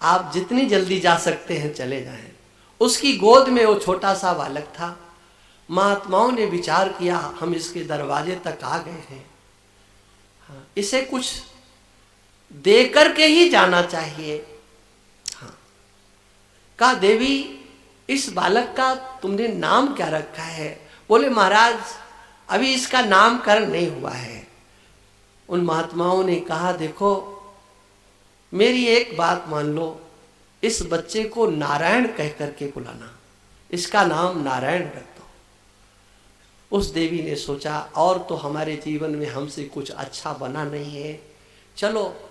आप जितनी जल्दी जा सकते हैं चले जाएं। उसकी गोद में वो छोटा सा बालक था। महात्माओं ने विचार किया, हम इसके दरवाजे तक आ गए हैं, हाँ, इसे कुछ दे करके ही जाना चाहिए। हाँ, कहा देवी इस बालक का तुमने नाम क्या रखा है? बोले महाराज अभी इसका नामकरण नहीं हुआ है। उन महात्माओं ने कहा देखो मेरी एक बात मान लो, इस बच्चे को नारायण कह करके बुलाना, इसका नाम नारायण रख दो। उस देवी ने सोचा और तो हमारे जीवन में हमसे कुछ अच्छा बना नहीं है, चलो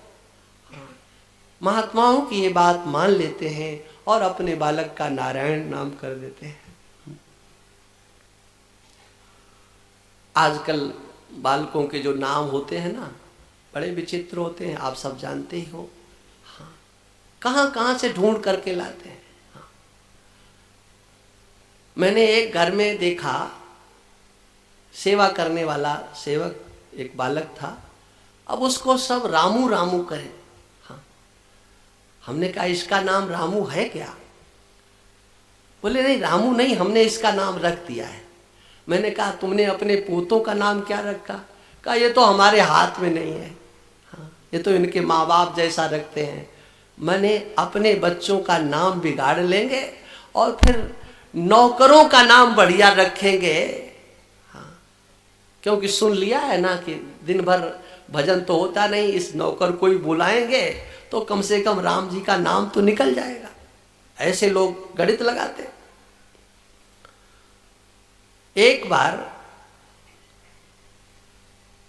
महात्माओं की ये बात मान लेते हैं और अपने बालक का नारायण नाम कर देते हैं। आजकल बालकों के जो नाम होते हैं ना बड़े विचित्र होते हैं, आप सब जानते ही हो। हाँ, कहाँ कहाँ से ढूंढ करके लाते हैं। हाँ, मैंने एक घर में देखा, सेवा करने वाला सेवक एक बालक था, अब उसको सब रामू रामू कहे। हाँ, हमने कहा इसका नाम रामू है क्या? बोले नहीं रामू नहीं, हमने इसका नाम रख दिया है। मैंने कहा तुमने अपने पोतों का नाम क्या रखा? कहा ये तो हमारे हाथ में नहीं है, हाँ, ये तो इनके माँ बाप जैसा रखते हैं। मैंने अपने बच्चों का नाम बिगाड़ लेंगे और फिर नौकरों का नाम बढ़िया रखेंगे। हाँ, क्योंकि सुन लिया है ना कि दिन भर भजन तो होता नहीं, इस नौकर को ही बुलाएंगे तो कम से कम राम जी का नाम तो निकल जाएगा। ऐसे लोग गणित लगाते। एक बार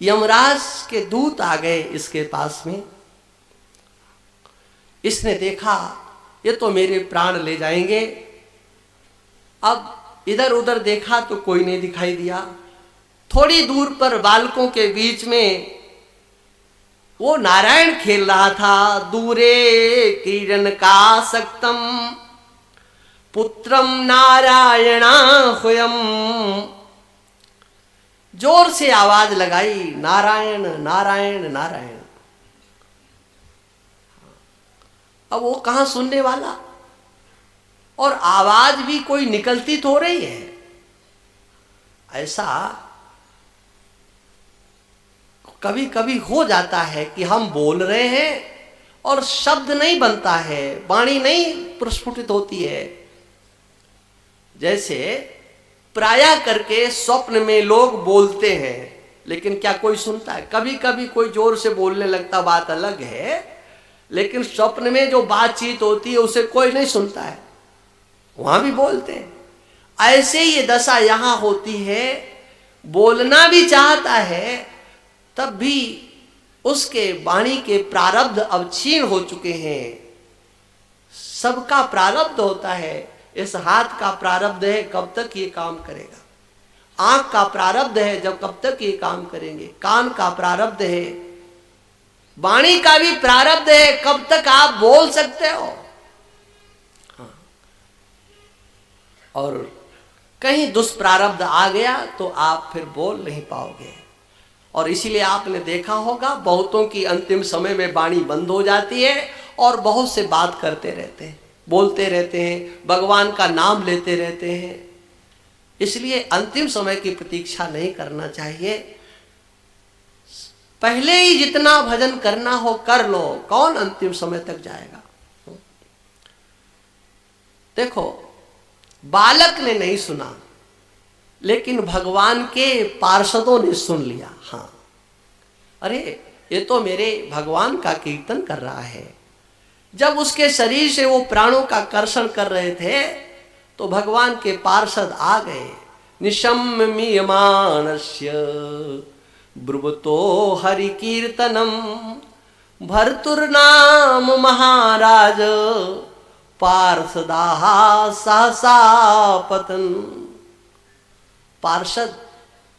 यमराज के दूत आ गए इसके पास में। इसने देखा ये तो मेरे प्राण ले जाएंगे। अब इधर उधर देखा तो कोई नहीं दिखाई दिया। थोड़ी दूर पर बालकों के बीच में वो नारायण खेल रहा था। दूरे किरण का सक्तम पुत्रम नारायणा हुयम। जोर से आवाज लगाई नारायण नारायण नारायण। अब वो कहां सुनने वाला, और आवाज भी कोई निकलती तो रही है। ऐसा कभी कभी हो जाता है कि हम बोल रहे हैं और शब्द नहीं बनता है, वाणी नहीं प्रस्फुटित होती है। जैसे प्रायः करके स्वप्न में लोग बोलते हैं लेकिन क्या कोई सुनता है? कभी कभी कोई जोर से बोलने लगता, बात अलग है, लेकिन स्वप्न में जो बातचीत होती है उसे कोई नहीं सुनता है, वहां भी बोलते हैं। ऐसे ये दशा यहां होती है। बोलना भी चाहता है तब भी उसके वाणी के प्रारब्ध अब क्षीण हो चुके हैं। सबका प्रारब्ध होता है। इस हाथ का प्रारब्ध है, कब तक ये काम करेगा। आंख का प्रारब्ध है, जब कब तक ये काम करेंगे। कान का प्रारब्ध है, वाणी का भी प्रारब्ध है, कब तक आप बोल सकते हो। हाँ। और कहीं दुष्प्रारब्ध आ गया तो आप फिर बोल नहीं पाओगे। और इसीलिए आपने देखा होगा बहुतों की अंतिम समय में वाणी बंद हो जाती है और बहुत से बात करते रहते हैं, बोलते रहते हैं, भगवान का नाम लेते रहते हैं। इसलिए अंतिम समय की प्रतीक्षा नहीं करना चाहिए। पहले ही जितना भजन करना हो कर लो, कौन अंतिम समय तक जाएगा। देखो बालक ने नहीं सुना लेकिन भगवान के पार्षदों ने सुन लिया। हाँ, अरे ये तो मेरे भगवान का कीर्तन कर रहा है। जब उसके शरीर से वो प्राणों का कर्षण कर रहे थे तो भगवान के पार्षद आ गए। निशम्यमानस्य ब्रुवतो हरि कीर्तनम भर्तुर्नाम महाराज पार्षदाः सहसा पतन। पार्षद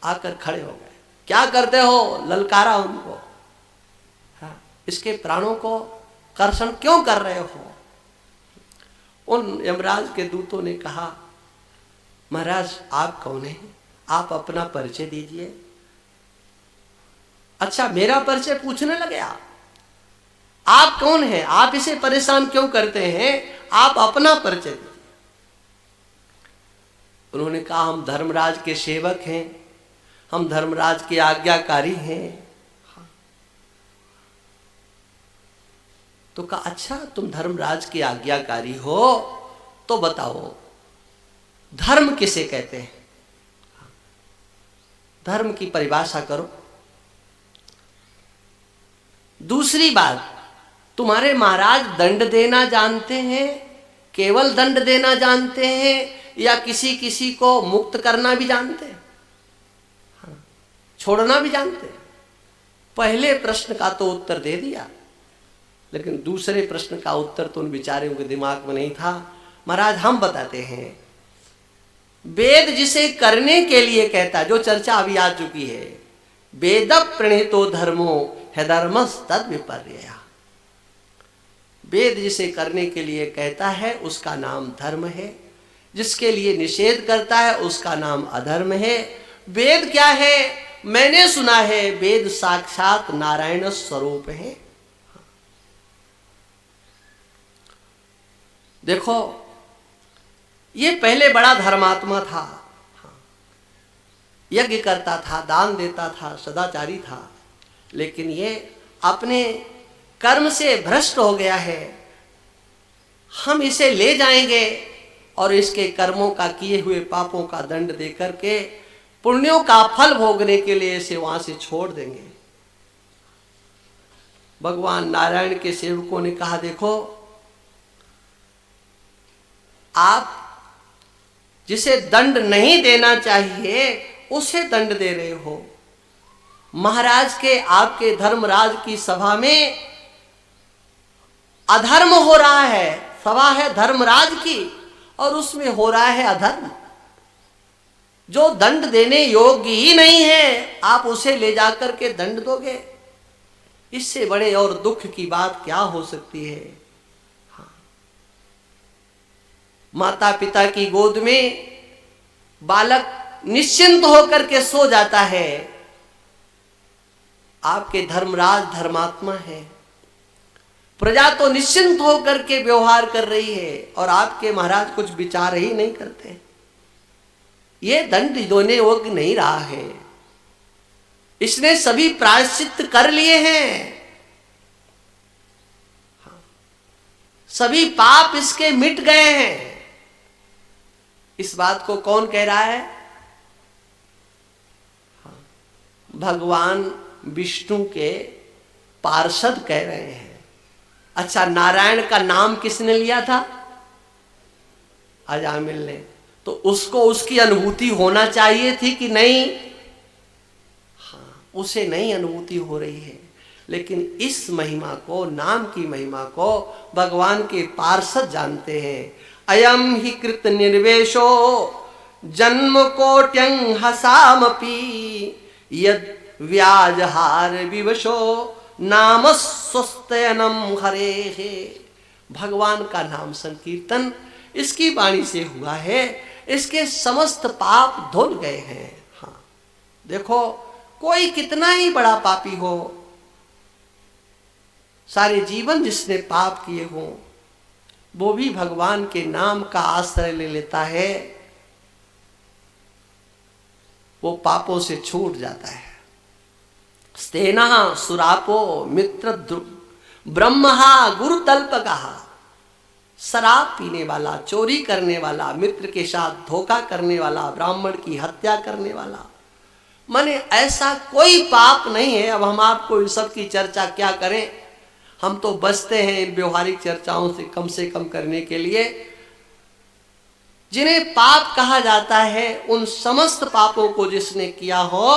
आकर खड़े हो गए। क्या करते हो? ललकारा उनको। हाँ, इसके प्राणों को कर्षण क्यों कर रहे हो? उन यमराज के दूतों ने कहा महाराज आप कौन हैं? आप अपना परिचय दीजिए। अच्छा, मेरा परिचय पूछने लगे आप कौन हैं, आप इसे परेशान क्यों करते हैं, आप अपना परिचय दीजिए। उन्होंने कहा हम धर्मराज के सेवक हैं, हम धर्मराज के आज्ञाकारी हैं। तो कहा अच्छा तुम धर्मराज के आज्ञाकारी हो तो बताओ धर्म किसे कहते हैं, धर्म की परिभाषा करो। दूसरी बात, तुम्हारे महाराज दंड देना जानते हैं, केवल दंड देना जानते हैं या किसी किसी को मुक्त करना भी जानते हैं, छोड़ना भी जानते हैं। पहले प्रश्न का तो उत्तर दे दिया, लेकिन दूसरे प्रश्न का उत्तर तो उन बेचारों के दिमाग में नहीं था। महाराज हम बताते हैं, वेद जिसे करने के लिए कहता, जो चर्चा अभी आ चुकी है, वेद प्रणीतो धर्मो है धर्मस्तद विपर्यया। वेद जिसे करने के लिए कहता है उसका नाम धर्म है, जिसके लिए निषेध करता है उसका नाम अधर्म है। वेद क्या है, मैंने सुना है वेद साक्षात नारायण स्वरूप है। देखो ये पहले बड़ा धर्मात्मा था, यज्ञ करता था, दान देता था, सदाचारी था, लेकिन ये अपने कर्म से भ्रष्ट हो गया है। हम इसे ले जाएंगे और इसके कर्मों का, किए हुए पापों का दंड दे करके पुण्यों का फल भोगने के लिए इसे वहां से छोड़ देंगे। भगवान नारायण के सेवकों ने कहा देखो आप जिसे दंड नहीं देना चाहिए उसे दंड दे रहे हो। महाराज के, आपके धर्मराज की सभा में अधर्म हो रहा है, सभा है धर्मराज की और उसमें हो रहा है अधर्म। जो दंड देने योग्य ही नहीं है आप उसे ले जाकर के दंड दोगे, इससे बड़े और दुख की बात क्या हो सकती है। हाँ। माता पिता की गोद में बालक निश्चिंत होकर के सो जाता है, आपके धर्मराज धर्मात्मा है, प्रजा तो निश्चिंत होकर के व्यवहार कर रही है और आपके महाराज कुछ विचार ही नहीं करते। ये दंड देने योग्य नहीं रहा है, इसने सभी प्रायश्चित कर लिए हैं, सभी पाप इसके मिट गए हैं। इस बात को कौन कह रहा है? भगवान विष्णु के पार्षद कह रहे हैं। अच्छा, नारायण का नाम किसने लिया था? अजामिल ने। तो उसको उसकी अनुभूति होना चाहिए थी कि नहीं? हाँ, उसे नहीं अनुभूति हो रही है। लेकिन इस महिमा को, नाम की महिमा को भगवान के पार्षद जानते हैं। अयम ही कृत निर्वेशो जन्म कोट्यं हसामपि यद व्याजहार विवशो नाम स्वस्तयनम हरे है। भगवान का नाम संकीर्तन इसकी वाणी से हुआ है, इसके समस्त पाप धुल गए हैं। हाँ, देखो कोई कितना ही बड़ा पापी हो, सारे जीवन जिसने पाप किए हो, वो भी भगवान के नाम का आश्रय ले लेता है, वो पापों से छूट जाता है। स्तेना सुरापो मित्र ब्रह्महा गुरु तल्पकहा। शराब पीने वाला, चोरी करने वाला, मित्र के साथ धोखा करने वाला, ब्राह्मण की हत्या करने वाला, माने ऐसा कोई पाप नहीं है। अब हम आपको इन सब की चर्चा क्या करें, हम तो बचते हैं इन व्यवहारिक चर्चाओं से कम करने के लिए। जिन्हें पाप कहा जाता है उन समस्त पापों को जिसने किया हो,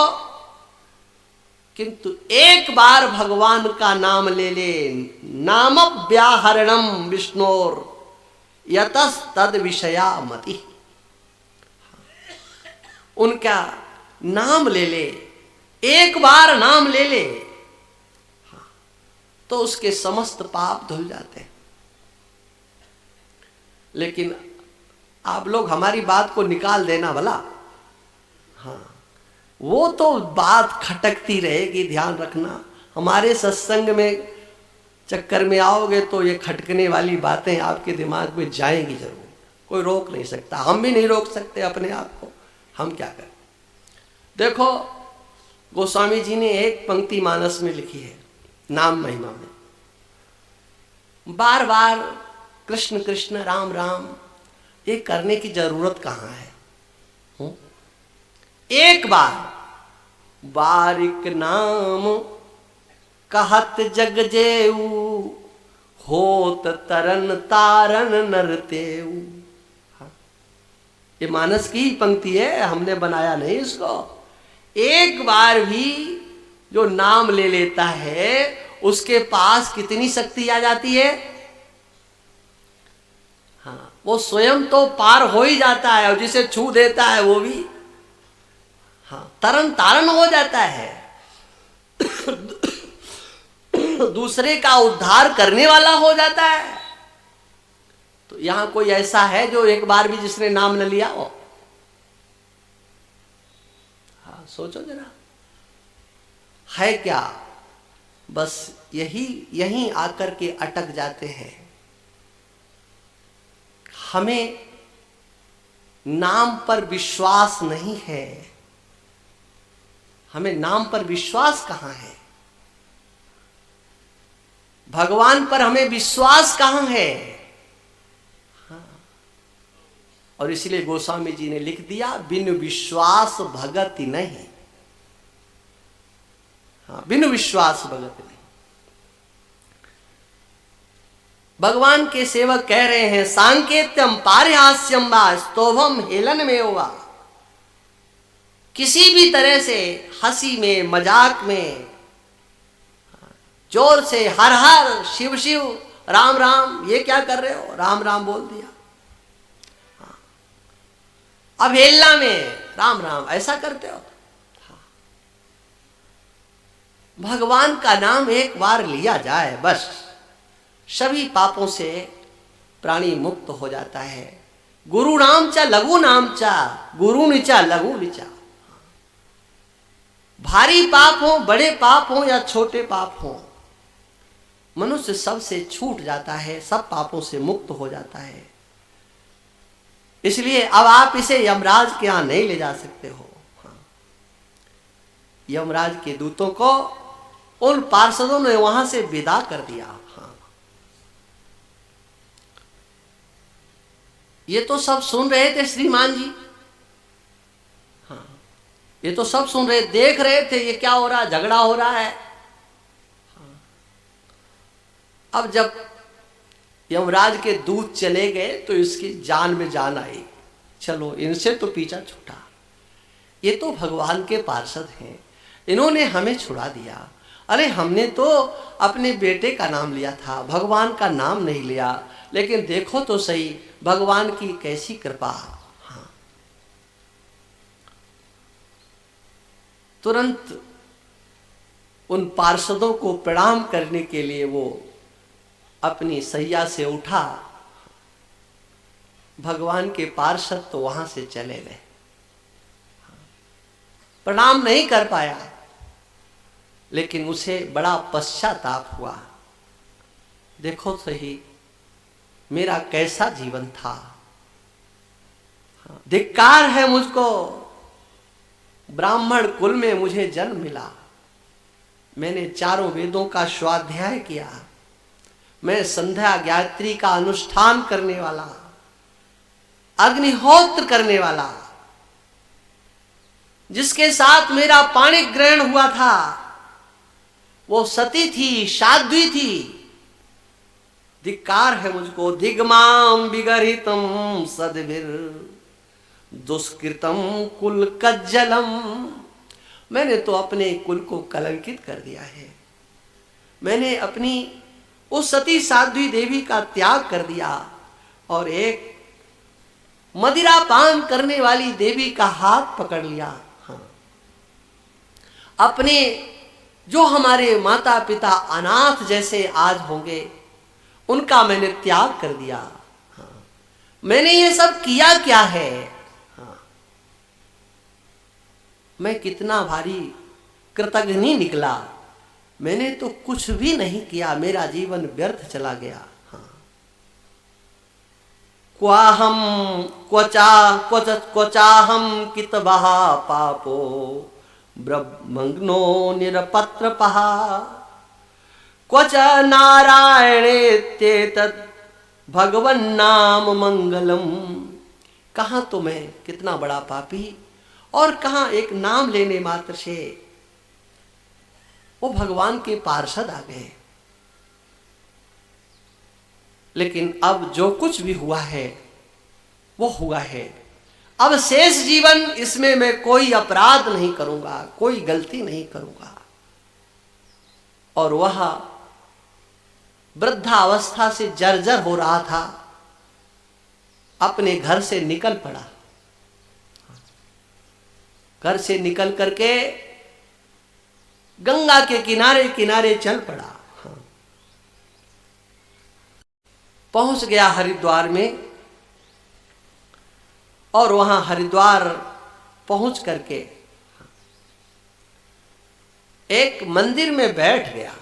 किंतु एक बार भगवान का नाम ले ले, नाम व्याहरणम विष्णोर यतस तद विषया मति। उनका नाम ले ले, एक बार नाम ले ले, तो उसके समस्त पाप धुल जाते हैं। लेकिन आप लोग हमारी बात को निकाल देना भला। हाँ, वो तो बात खटकती रहेगी, ध्यान रखना। हमारे सत्संग में चक्कर में आओगे तो ये खटकने वाली बातें आपके दिमाग में जाएंगी जरूर, कोई रोक नहीं सकता, हम भी नहीं रोक सकते अपने आप को, हम क्या करें। देखो गोस्वामी जी ने एक पंक्ति मानस में लिखी है नाम महिमा में, बार बार कृष्ण कृष्ण राम राम ये करने की जरूरत कहाँ है? एक बार बारिक नाम कहत जग जेऊ, होत तरन तारन नरतेऊ। ये मानस की पंक्ति है, हमने बनाया नहीं इसको। एक बार भी जो नाम ले लेता है उसके पास कितनी शक्ति आ जाती है? हाँ, वो स्वयं तो पार हो ही जाता है और जिसे छू देता है वो भी हाँ तरन तारन हो जाता है, दूसरे का उद्धार करने वाला हो जाता है। तो यहां कोई ऐसा है जो एक बार भी जिसने नाम न लिया हो? हाँ सोचो जरा, है क्या? बस यही आकर के अटक जाते हैं। हमें नाम पर विश्वास नहीं है, हमें नाम पर विश्वास कहां है? भगवान पर हमें विश्वास कहां है? हाँ। और इसलिए गोस्वामी जी ने लिख दिया, बिन विश्वास भगत नहीं। हाँ, बिन विश्वास भगत नहीं। भगवान के सेवक कह रहे हैं, सांकेत्यम पारिहास्यम वा स्तोभम हेलन में हुआ। किसी भी तरह से हंसी में मजाक में जोर से हर हर शिव शिव राम राम, ये क्या कर रहे हो? राम राम बोल दिया। अवहेलना में राम राम ऐसा करते हो? भगवान का नाम एक बार लिया जाए बस सभी पापों से प्राणी मुक्त हो जाता है। गुरु नाम चा लघु नाम चा, गुरु निचा लघु निचा। भारी पाप हो, बड़े पाप हो या छोटे पाप हो, मनुष्य सबसे छूट जाता है, सब पापों से मुक्त हो जाता है। इसलिए अब आप इसे यमराज के यहां नहीं ले जा सकते हो। यमराज के दूतों को उन पार्षदों ने वहां से विदा कर दिया। हाँ, ये तो सब सुन रहे थे श्रीमान जी। हाँ, ये तो सब सुन रहे, देख रहे थे ये क्या हो रहा, झगड़ा हो रहा है। हाँ, अब जब यमराज के दूत चले गए तो इसकी जान में जान आई, चलो इनसे तो पीछा छूटा। ये तो भगवान के पार्षद हैं, इन्होंने हमें छुड़ा दिया। अरे हमने तो अपने बेटे का नाम लिया था, भगवान का नाम नहीं लिया। लेकिन देखो तो सही भगवान की कैसी कृपा। हाँ, तुरंत उन पार्षदों को प्रणाम करने के लिए वो अपनी सैया से उठा। भगवान के पार्षद तो वहां से चले गए, प्रणाम नहीं कर पाया, लेकिन उसे बड़ा पश्चाताप हुआ। देखो सही मेरा कैसा जीवन था, धिक्कार है मुझको, ब्राह्मण कुल में मुझे जन्म मिला, मैंने चारों वेदों का स्वाध्याय किया, मैं संध्या गायत्री का अनुष्ठान करने वाला, अग्निहोत्र करने वाला, जिसके साथ मेरा पाणी ग्रहण हुआ था वो सती थी, साध्वी थी। धिक्कार है मुझको, दिग्माम विगरितम सदभिर दुष्कृतम कुल कज्जलम। मैंने तो अपने कुल को कलंकित कर दिया है, मैंने अपनी उस सती साध्वी देवी का त्याग कर दिया और एक मदिरा पान करने वाली देवी का हाथ पकड़ लिया। हाँ, अपने जो हमारे माता पिता अनाथ जैसे आज होंगे उनका मैंने त्याग कर दिया। हाँ, मैंने ये सब किया क्या है? हाँ, मैं कितना भारी कृतघ्नी निकला। मैंने तो कुछ भी नहीं किया, मेरा जीवन व्यर्थ चला गया। हाँ, क्वाहम क्वचाहम कितवः पापो ब्रह्मग्नो निरपत्रपः क्वच नारायणेत्येतत् भगवन्नाम मंगलम। कहाँ तो मैं कितना बड़ा पापी, और कहाँ एक नाम लेने मात्र से वो भगवान के पार्षद आ गए। लेकिन अब जो कुछ भी हुआ है वो हुआ है। अब शेष जीवन इसमें मैं कोई अपराध नहीं करूंगा, कोई गलती नहीं करूंगा। और वह वृद्धावस्था से जर्जर हो रहा था, अपने घर से निकल पड़ा। घर से निकल करके गंगा के किनारे किनारे चल पड़ा। पहुंच गया हरिद्वार में, और वहां हरिद्वार पहुंच करके एक मंदिर में बैठ गया।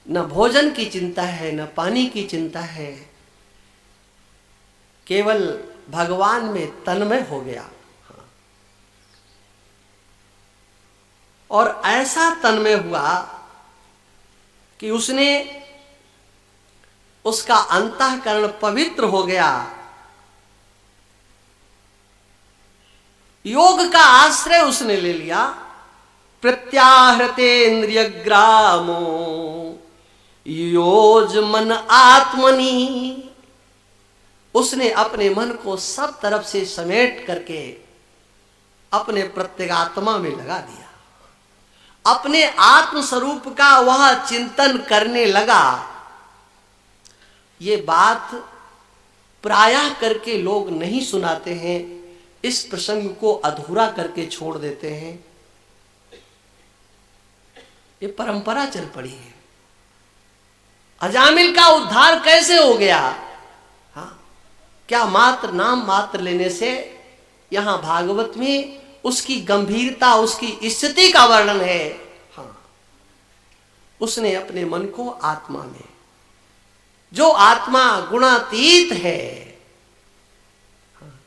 न भोजन की चिंता है, न पानी की चिंता है, केवल भगवान में तन्मय हो गया। और ऐसा तन्मय हुआ कि उसका अंतःकरण पवित्र हो गया। योग का आश्रय उसने ले लिया। प्रत्याहृतेन्द्रिय ग्रामो योज मन आत्मनि। उसने अपने मन को सब तरफ से समेट करके अपने प्रत्यगात्मा में लगा दिया। अपने आत्म स्वरूप का वह चिंतन करने लगा। ये बात प्रायः करके लोग नहीं सुनाते हैं, इस प्रसंग को अधूरा करके छोड़ देते हैं। ये परंपरा चल पड़ी है। अजामिल का उद्धार कैसे हो गया? हाँ, क्या मात्र नाम मात्र लेने से? यहां भागवत में उसकी गंभीरता, उसकी स्थिति का वर्णन है। हाँ, उसने अपने मन को आत्मा में, जो आत्मा गुणातीत है, हाँ,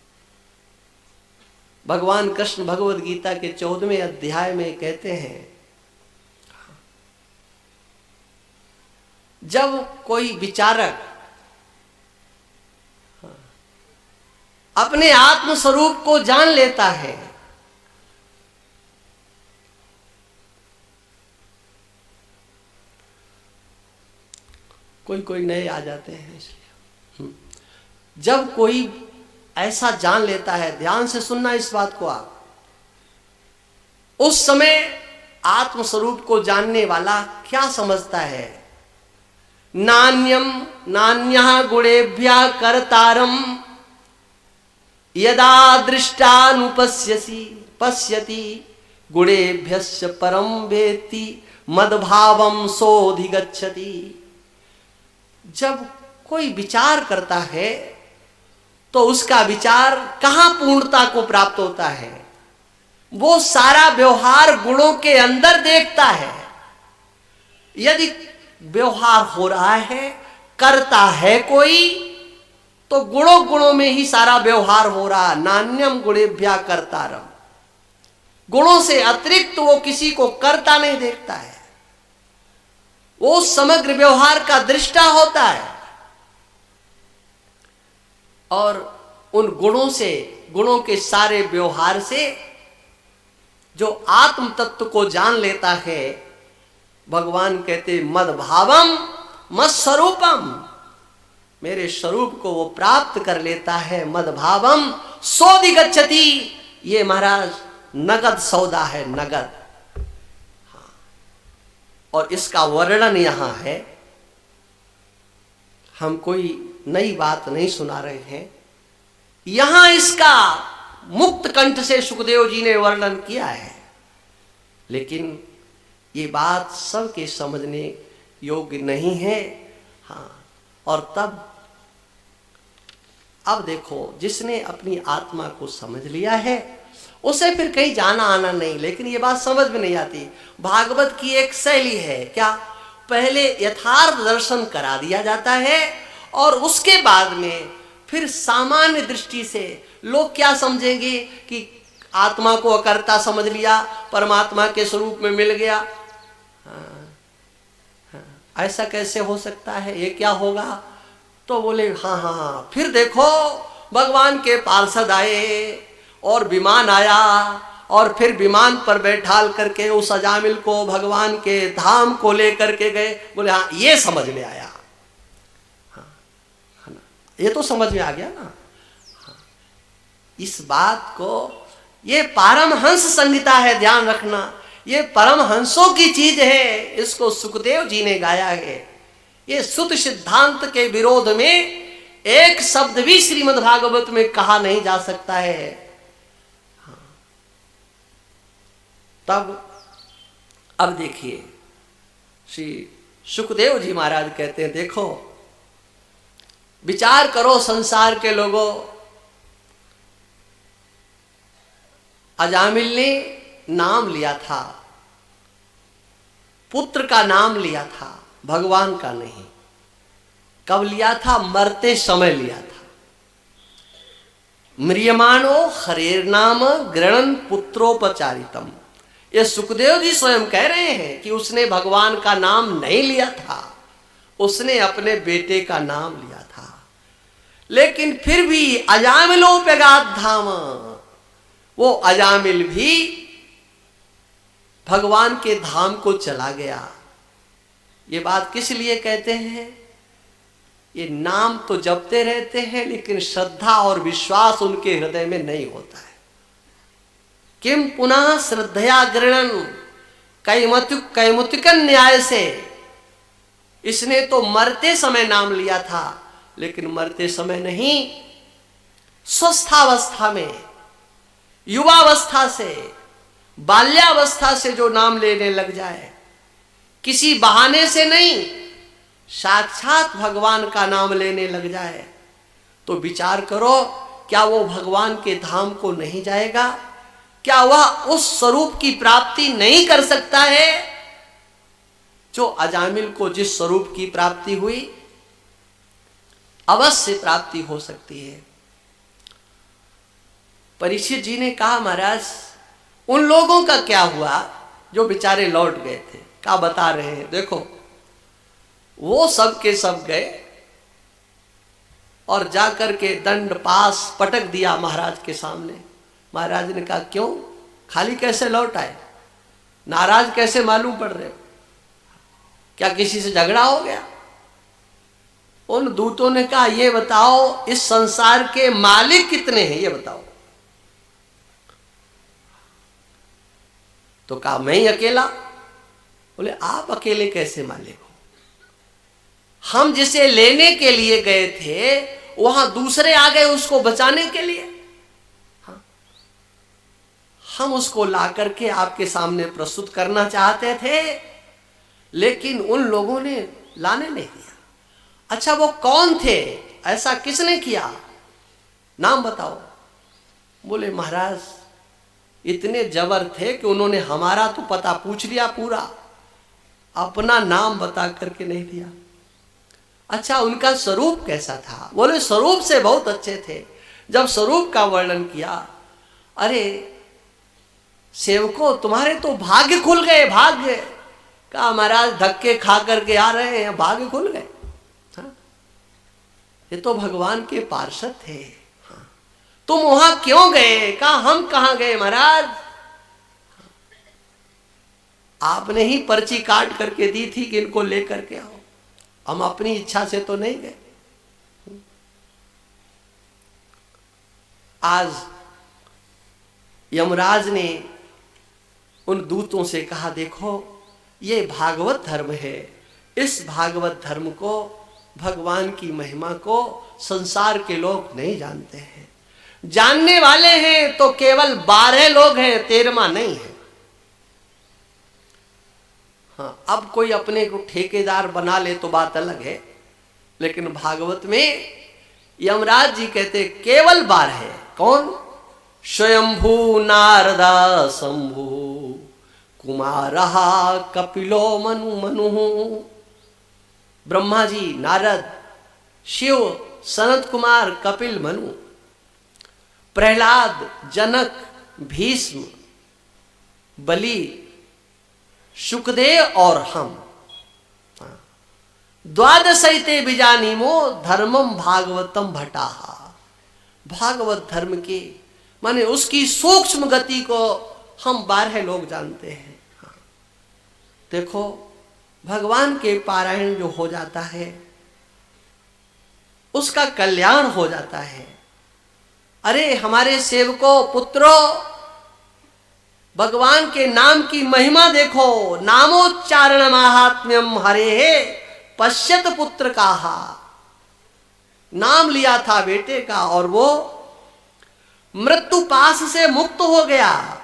भगवान कृष्ण भगवद गीता के 14वें अध्याय में कहते हैं, जब कोई विचारक अपने आत्म स्वरूप को जान लेता है, कोई नए आ जाते हैं इसलिए, जब कोई ऐसा जान लेता है, ध्यान से सुनना इस बात को आप, उस समय आत्म स्वरूप को जानने वाला क्या समझता है? नान्यम नान्यः गुणेभ्यः कर्तारम यदा दृष्टानुपश्यसि पश्यति गुणेभ्यश्च परम वेत्ति मद्भावम सोऽधिगच्छति। जब कोई विचार करता है तो उसका विचार कहां पूर्णता को प्राप्त होता है? वो सारा व्यवहार गुणों के अंदर देखता है। यदि व्यवहार हो रहा है, करता है कोई, तो गुणों में ही सारा व्यवहार हो रहा। नान्यम गुणेभ्यः कर्तारम, गुणों से अतिरिक्त वो किसी को करता नहीं देखता है। वो समग्र व्यवहार का दृष्टा होता है। और उन गुणों से, गुणों के सारे व्यवहार से जो आत्म तत्व को जान लेता है, भगवान कहते मद्भावम मत्स्वरूपम, मेरे स्वरूप को वो प्राप्त कर लेता है। मद्भावम सोऽधिगच्छति, ये महाराज नगद सौदा है, नगद। हाँ, और इसका वर्णन यहां है। हम कोई नई बात नहीं सुना रहे हैं, यहां इसका मुक्त कंठ से सुखदेव जी ने वर्णन किया है। लेकिन ये बात सबके समझने योग्य नहीं है। हाँ, और तब अब देखो, जिसने अपनी आत्मा को समझ लिया है उसे फिर कहीं जाना आना नहीं। लेकिन ये बात समझ में नहीं आती। भागवत की एक शैली है क्या, पहले यथार्थ दर्शन करा दिया जाता है और उसके बाद में फिर सामान्य दृष्टि से लोग क्या समझेंगे कि आत्मा को अकर्ता समझ लिया, परमात्मा के स्वरूप में मिल गया। ऐसा कैसे हो सकता है, ये क्या होगा? तो बोले हाँ हाँ हाँ, फिर देखो भगवान के पार्षद आए और विमान आया और फिर विमान पर बैठाल करके उस अजामिल को भगवान के धाम को लेकर के गए। बोले हाँ, ये समझ में आया। हाँ, है ना, ये तो समझ में आ गया ना। हाँ, इस बात को, ये पारमहंस संहिता है, ध्यान रखना, ये परमहंसों की चीज है। इसको सुखदेव जी ने गाया है। ये सुत सिद्धांत के विरोध में एक शब्द भी श्रीमद् भागवत में कहा नहीं जा सकता है। हाँ। तब अब देखिए श्री सुखदेव जी महाराज कहते हैं, देखो विचार करो संसार के लोगों, अजामिल ने नाम लिया था, पुत्र का नाम लिया था, भगवान का नहीं। कब लिया था? मरते समय लिया था। म्रियमाणो हरेर नाम गृणन पुत्रोपचारितम। ये सुखदेव जी स्वयं कह रहे हैं कि उसने भगवान का नाम नहीं लिया था, उसने अपने बेटे का नाम लिया था। लेकिन फिर भी अजामिलोप्यगात धाम, वो अजामिल भी भगवान के धाम को चला गया। ये बात किस लिए कहते हैं? ये नाम तो जपते रहते हैं लेकिन श्रद्धा और विश्वास उनके हृदय में नहीं होता है। किम पुनः श्रद्धया गृणन कैमुतिकन न्याय से। इसने तो मरते समय नाम लिया था, लेकिन मरते समय नहीं, स्वस्थावस्था में, युवावस्था से, बाल्यावस्था से जो नाम लेने लग जाए, किसी बहाने से नहीं, साक्षात भगवान का नाम लेने लग जाए, तो विचार करो, क्या वो भगवान के धाम को नहीं जाएगा? क्या वह उस स्वरूप की प्राप्ति नहीं कर सकता है जो अजामिल को जिस स्वरूप की प्राप्ति हुई? अवश्य प्राप्ति हो सकती है। परीक्षित जी ने कहा, महाराज उन लोगों का क्या हुआ जो बेचारे लौट गए थे? क्या बता रहे हैं, देखो वो सब के सब गए और जाकर के दंड पास पटक दिया महाराज के सामने। महाराज ने कहा, क्यों? खाली कैसे लौट आए? नाराज कैसे मालूम पड़ रहे हो? क्या किसी से झगड़ा हो गया? उन दूतों ने कहा, ये बताओ इस संसार के मालिक कितने हैं, ये बताओ। तो कहा, मैं ही अकेला। बोले, आप अकेले कैसे मालिक हो? हम जिसे लेने के लिए गए थे वहां दूसरे आ गए उसको बचाने के लिए। हाँ। हम उसको ला करके आपके सामने प्रस्तुत करना चाहते थे, लेकिन उन लोगों ने लाने नहीं दिया। अच्छा, वो कौन थे? ऐसा किसने किया? नाम बताओ। बोले, महाराज इतने जबर थे कि उन्होंने हमारा तो पता पूछ लिया पूरा, अपना नाम बता करके नहीं दिया। अच्छा, उनका स्वरूप कैसा था? बोले, स्वरूप से बहुत अच्छे थे। जब स्वरूप का वर्णन किया, अरे सेवकों तुम्हारे तो भाग्य खुल गए, भाग्य। कहा, महाराज धक्के खा करके आ रहे हैं, भाग्य खुल गए। हाँ? ये तो भगवान के पार्षद थे। हाँ? तुम वहां क्यों गए? कहा, हम कहां गए महाराज, आपने ही पर्ची काट करके दी थी कि इनको लेकर के आओ, हम अपनी इच्छा से तो नहीं गए। आज यमराज ने उन दूतों से कहा, देखो ये भागवत धर्म है, इस भागवत धर्म को, भगवान की महिमा को संसार के लोग नहीं जानते हैं। जानने वाले हैं तो केवल 12 लोग हैं, 13वां नहीं है। हाँ, अब कोई अपने को ठेकेदार बना ले तो बात अलग है, लेकिन भागवत में यमराज जी कहते केवल 12 है। कौन? स्वयंभू नारदा शंभु कुमारः कपिलो मनु मनु। ब्रह्मा जी, नारद, शिव, सनत कुमार, कपिल, मनु, प्रहलाद, जनक, भीष्म, बलि, शुकदेव और हम। द्वादशैते बीजानीमो धर्मम भागवतम भटाहा। भागवत धर्म के माने उसकी सूक्ष्म गति को हम 12 लोग जानते हैं। देखो, भगवान के पारायण जो हो जाता है उसका कल्याण हो जाता है। अरे हमारे सेवकों, पुत्रों, भगवान के नाम की महिमा देखो। नामोच्चारण माहात्म्यम हरे पश्यत पुत्र का। नाम लिया था बेटे का और वो मृत्यु पास से मुक्त हो गया।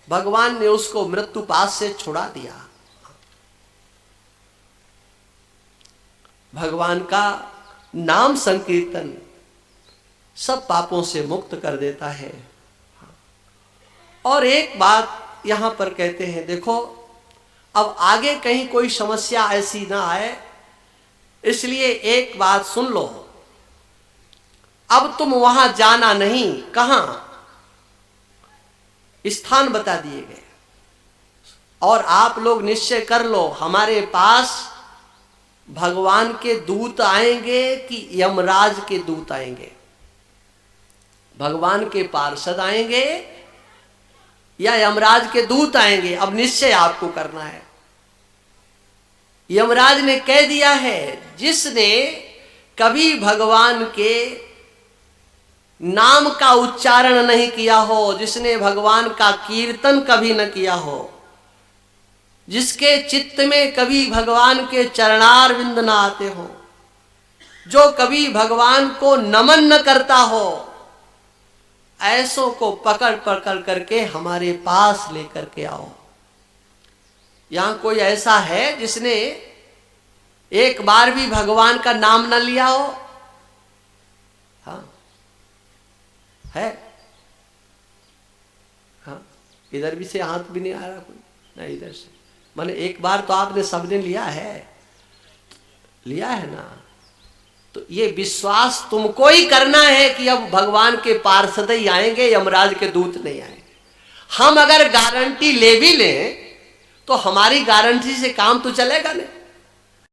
भगवान ने उसको मृत्यु पास से छुड़ा दिया। भगवान का नाम संकीर्तन सब पापों से मुक्त कर देता है। और एक बात यहां पर कहते हैं, देखो अब आगे कहीं कोई समस्या ऐसी ना आए, इसलिए एक बात सुन लो। अब तुम वहां जाना नहीं। कहां? स्थान बता दिए गए और आप लोग निश्चय कर लो, हमारे पास भगवान के दूत आएंगे कि यमराज के दूत आएंगे? भगवान के पार्षद आएंगे या यमराज के दूत आएंगे? अब निश्चय आपको करना है। यमराज ने कह दिया है, जिसने कभी भगवान के नाम का उच्चारण नहीं किया हो, जिसने भगवान का कीर्तन कभी न किया हो, जिसके चित्त में कभी भगवान के चरणार बिंद न आते हो, जो कभी भगवान को नमन न करता हो, ऐसों को पकड़ पकड़ करके हमारे पास लेकर के आओ। यहां कोई ऐसा है जिसने एक बार भी भगवान का नाम न लिया हो? हाँ है? हाँ, इधर भी से हाथ भी नहीं आ रहा कोई, ना इधर से। माने एक बार तो आपने सबने लिया है ना। तो ये विश्वास तुमको ही करना है कि अब भगवान के पार्षद ही आएंगे, यमराज के दूत नहीं आएंगे। हम अगर गारंटी ले भी लें तो हमारी गारंटी से काम तो चलेगा नहीं।